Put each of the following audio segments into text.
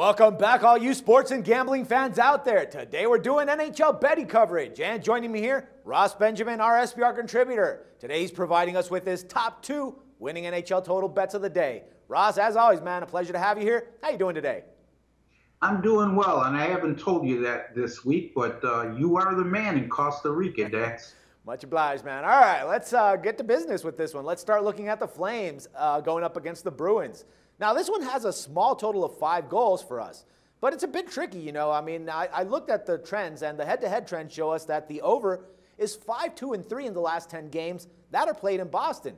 Welcome back, all you sports and gambling fans out there. Today we're doing NHL betting coverage, and joining me here, Ross Benjamin, our SBR contributor. Today he's providing us with his top 2 winning NHL total bets of the day. Ross, as always, man, a pleasure to have you here. How you doing today? I'm doing well, and I haven't told you that this week, but you are the man in Costa Rica, Dax. Much obliged, man. All right, let's get to business with this one. Let's start looking at the Flames going up against the Bruins. Now, this one has a small total of 5 goals for us, but it's a bit tricky, you know. I mean, I looked at the trends, and the head-to-head trends show us that the over is 5-2-3 in the last 10 games that are played in Boston.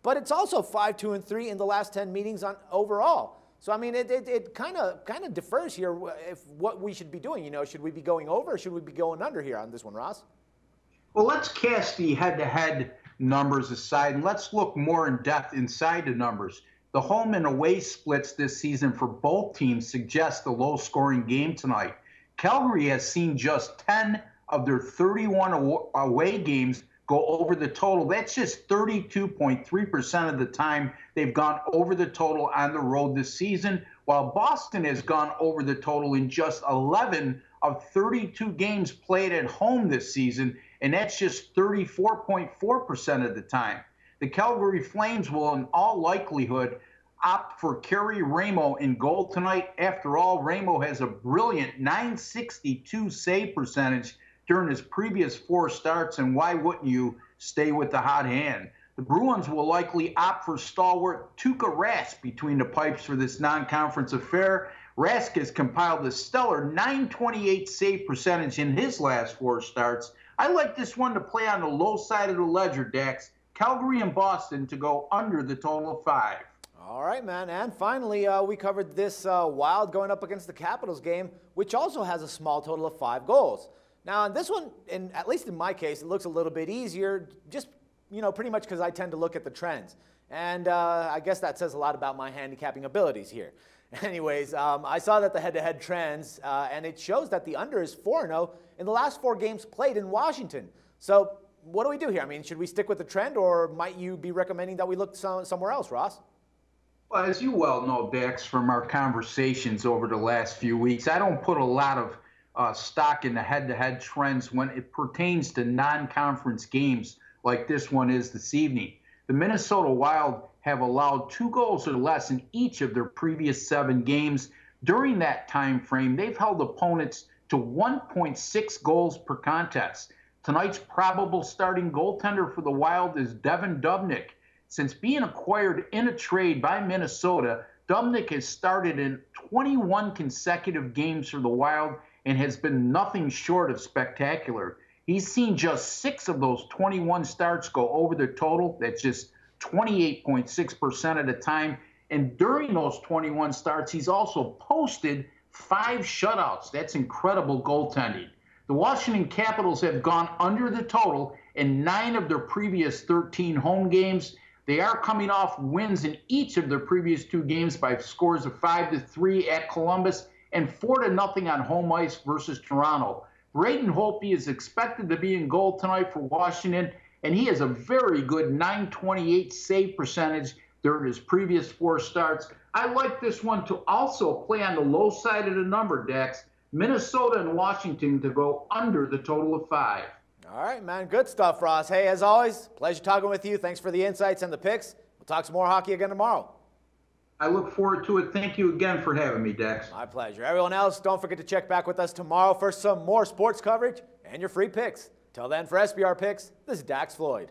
But it's also 5-2-3 in the last 10 meetings on overall. So, I mean, it kind of differs here if what we should be doing. You know, should we be going over or should we be going under here on this one, Ross? Well, let's cast the head-to-head numbers aside, and let's look more in depth inside the numbers. The home and away splits this season for both teams suggest a low-scoring game tonight. Calgary has seen just 10 of their 31 away games go over the total. That's just 32.3% of the time they've gone over the total on the road this season, while Boston has gone over the total in just 11 of 32 games played at home this season, and that's just 34.4% of the time. The Calgary Flames will, in all likelihood, opt for Kerry Ramo in goal tonight. After all, Ramo has a brilliant .962 save percentage during his previous 4 starts, and why wouldn't you stay with the hot hand? The Bruins will likely opt for stalwart Tuukka Rask between the pipes for this non-conference affair. Rask has compiled a stellar .928 save percentage in his last 4 starts. I like this one to play on the low side of the ledger, Dax. Calgary and Boston to go under the total of 5. All right, man. And finally, we covered this Wild going up against the Capitals game, which also has a small total of 5 goals. Now, in this one, at least in my case, it looks a little bit easier, just, you know, pretty much because I tend to look at the trends. And I guess that says a lot about my handicapping abilities here. Anyways, I saw that the head-to-head trends, and it shows that the under is 4-0 in the last 4 games played in Washington. So what do we do here? I mean, should we stick with the trend, or might you be recommending that we look somewhere else, Ross? Well, as you well know, Dax, from our conversations over the last few weeks, I don't put a lot of stock in the head-to-head trends when it pertains to non-conference games like this one is this evening. The Minnesota Wild have allowed 2 goals or less in each of their previous 7 games. During that time frame, they've held opponents to 1.6 goals per contest. Tonight's probable starting goaltender for the Wild is Devan Dubnyk. Since being acquired in a trade by Minnesota, Dubnyk has started in 21 consecutive games for the Wild and has been nothing short of spectacular. He's seen just 6 of those 21 starts go over the total. That's just 28.6% of the time. And during those 21 starts, he's also posted 5 shutouts. That's incredible goaltending. The Washington Capitals have gone under the total in 9 of their previous 13 home games. They are coming off wins in each of their previous 2 games by scores of 5-3 at Columbus and 4-0 on home ice versus Toronto. Braden Holtby is expected to be in goal tonight for Washington, and he has a very good .928 save percentage during his previous 4 starts. I like this one to also play on the low side of the number, Dax. Minnesota and Washington to go under the total of 5. All right, man. Good stuff, Ross. Hey, as always, pleasure talking with you. Thanks for the insights and the picks. We'll talk some more hockey again tomorrow. I look forward to it. Thank you again for having me, Dax. My pleasure. Everyone else, don't forget to check back with us tomorrow for some more sports coverage and your free picks. Till then, for SBR Picks, this is Dax Floyd.